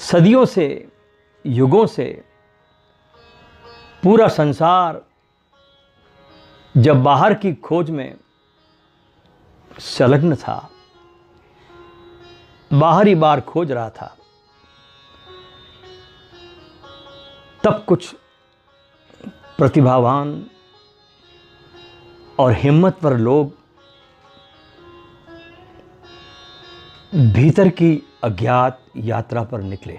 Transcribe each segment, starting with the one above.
सदियों से, युगों से पूरा संसार जब बाहर की खोज में संलग्न था, बाहरी बार खोज रहा था, तब कुछ प्रतिभावान और हिम्मतवर लोग भीतर की अज्ञात यात्रा पर निकले।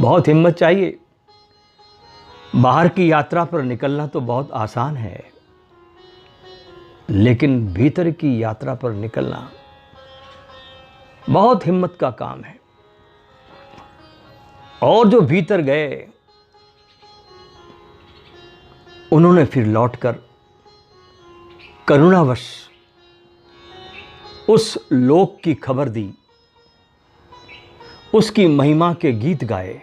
बहुत हिम्मत चाहिए। बाहर की यात्रा पर निकलना तो बहुत आसान है, लेकिन भीतर की यात्रा पर निकलना बहुत हिम्मत का काम है। और जो भीतर गए उन्होंने फिर लौटकर करुणावश उस लोक की खबर दी, उसकी महिमा के गीत गाए।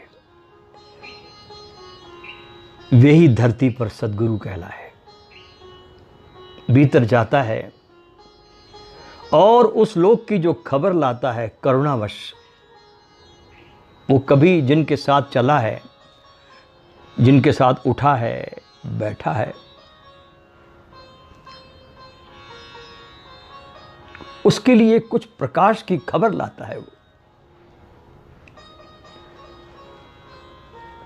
वे ही धरती पर सद्गुरु कहलाए। भीतर जाता है और उस लोक की जो खबर लाता है करुणावश, वो कभी जिनके साथ चला है, जिनके साथ उठा है, बैठा है, उसके लिए कुछ प्रकाश की खबर लाता है। वो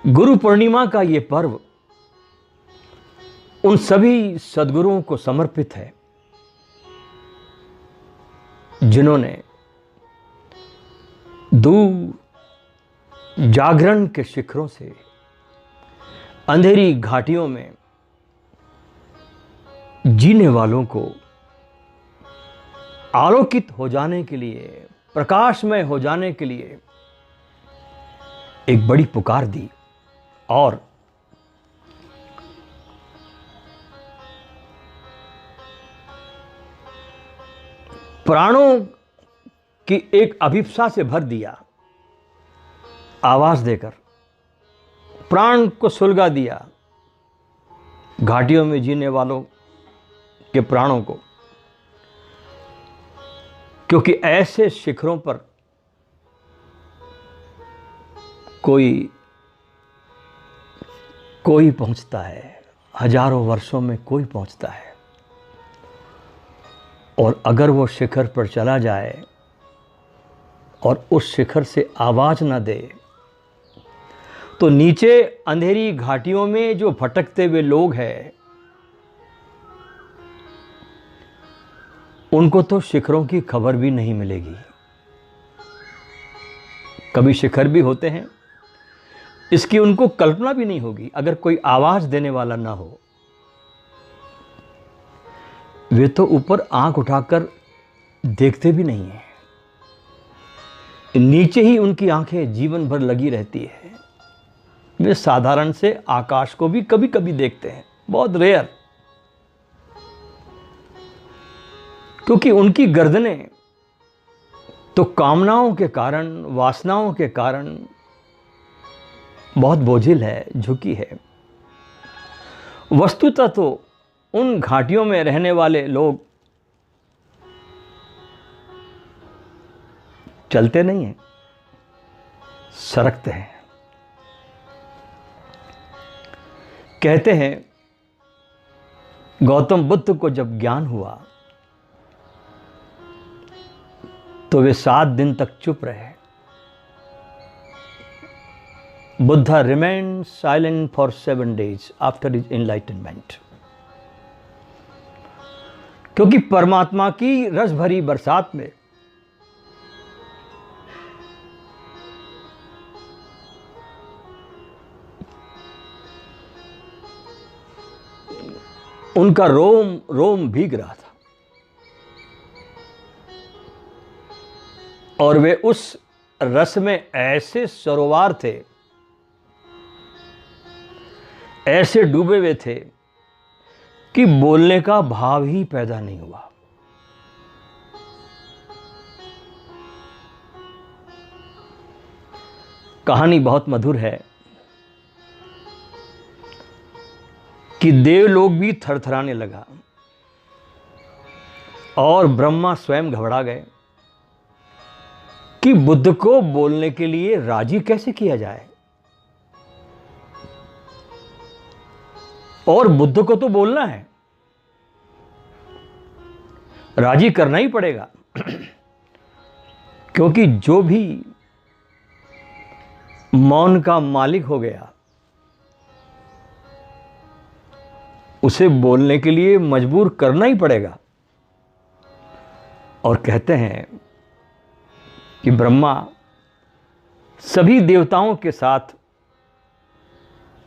गुरु पूर्णिमा का ये पर्व उन सभी सद्गुरुओं को समर्पित है जिन्होंने दूर जागरण के शिखरों से अंधेरी घाटियों में जीने वालों को आलोकित हो जाने के लिए, प्रकाशमय हो जाने के लिए एक बड़ी पुकार दी। और प्राणों की एक अभिप्सा से भर दिया, आवाज देकर प्राण को सुलगा दिया घाटियों में जीने वालों के प्राणों को। क्योंकि ऐसे शिखरों पर कोई पहुंचता है, हजारों वर्षों में कोई पहुंचता है। और अगर वो शिखर पर चला जाए और उस शिखर से आवाज ना दे, तो नीचे अंधेरी घाटियों में जो भटकते हुए लोग हैं, उनको तो शिखरों की खबर भी नहीं मिलेगी। कभी शिखर भी होते हैं, इसकी उनको कल्पना भी नहीं होगी अगर कोई आवाज देने वाला ना हो। वे तो ऊपर आंख उठाकर देखते भी नहीं हैं, नीचे ही उनकी आंखें जीवन भर लगी रहती है। वे साधारण से आकाश को भी कभी कभी देखते हैं, बहुत रेयर, क्योंकि उनकी गर्दनें तो कामनाओं के कारण, वासनाओं के कारण बहुत बोझिल है, झुकी है। वस्तुतः तो उन घाटियों में रहने वाले लोग चलते नहीं हैं, सरकते हैं। कहते हैं गौतम बुद्ध को जब ज्ञान हुआ तो वे 7 दिन तक चुप रहे। Buddha remained silent for 7 days after his enlightenment। क्योंकि परमात्मा की रस भरी बरसात में उनका रोम रोम भीग रहा था और वे उस रस में ऐसे सरोवर थे, ऐसे डूबे हुए थे कि बोलने का भाव ही पैदा नहीं हुआ। कहानी बहुत मधुर है कि देवलोक भी थरथराने लगा और ब्रह्मा स्वयं घबरा गए कि बुद्ध को बोलने के लिए राजी कैसे किया जाए। और बुद्ध को तो बोलना है, राजी करना ही पड़ेगा। क्योंकि जो भी मौन का मालिक हो गया, उसे बोलने के लिए मजबूर करना ही पड़ेगा। और कहते हैं कि ब्रह्मा सभी देवताओं के साथ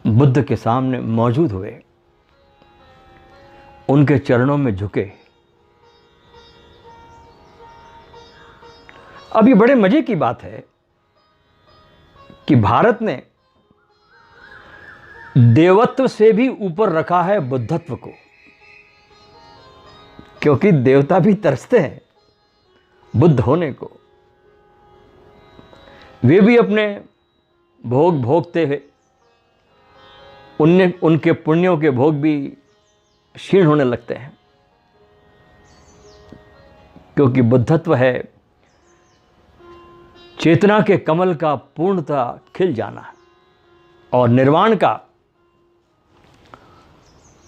बुद्ध के सामने मौजूद हुए, उनके चरणों में झुके। अब ये बड़े मजे की बात है कि भारत ने देवत्व से भी ऊपर रखा है बुद्धत्व को, क्योंकि देवता भी तरसते हैं बुद्ध होने को। वे भी अपने भोग भोगते हुए उनके पुण्यों के भोग भी क्षीण होने लगते हैं, क्योंकि बुद्धत्व है चेतना के कमल का पूर्णता खिल जाना, और निर्वाण का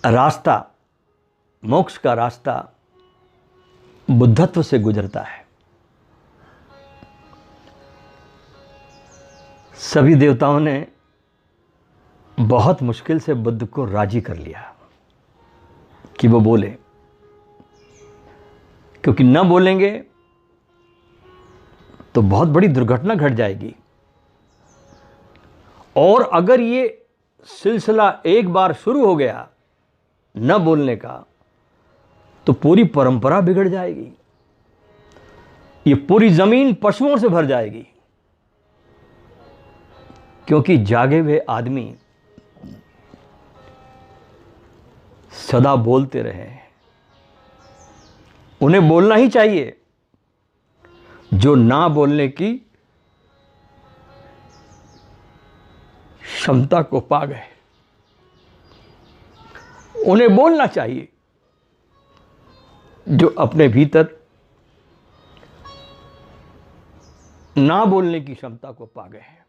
रास्ता, मोक्ष का रास्ता बुद्धत्व से गुजरता है। सभी देवताओं ने बहुत मुश्किल से बुद्ध को राजी कर लिया कि वो बोले, क्योंकि न बोलेंगे तो बहुत बड़ी दुर्घटना घट जाएगी। और अगर ये सिलसिला एक बार शुरू हो गया न बोलने का, तो पूरी परंपरा बिगड़ जाएगी, ये पूरी जमीन पशुओं से भर जाएगी। क्योंकि जागे हुए आदमी सदा बोलते रहे, उन्हें बोलना ही चाहिए। जो ना बोलने की क्षमता को पा गए, उन्हें बोलना चाहिए। जो अपने भीतर ना बोलने की क्षमता को पा गए हैं,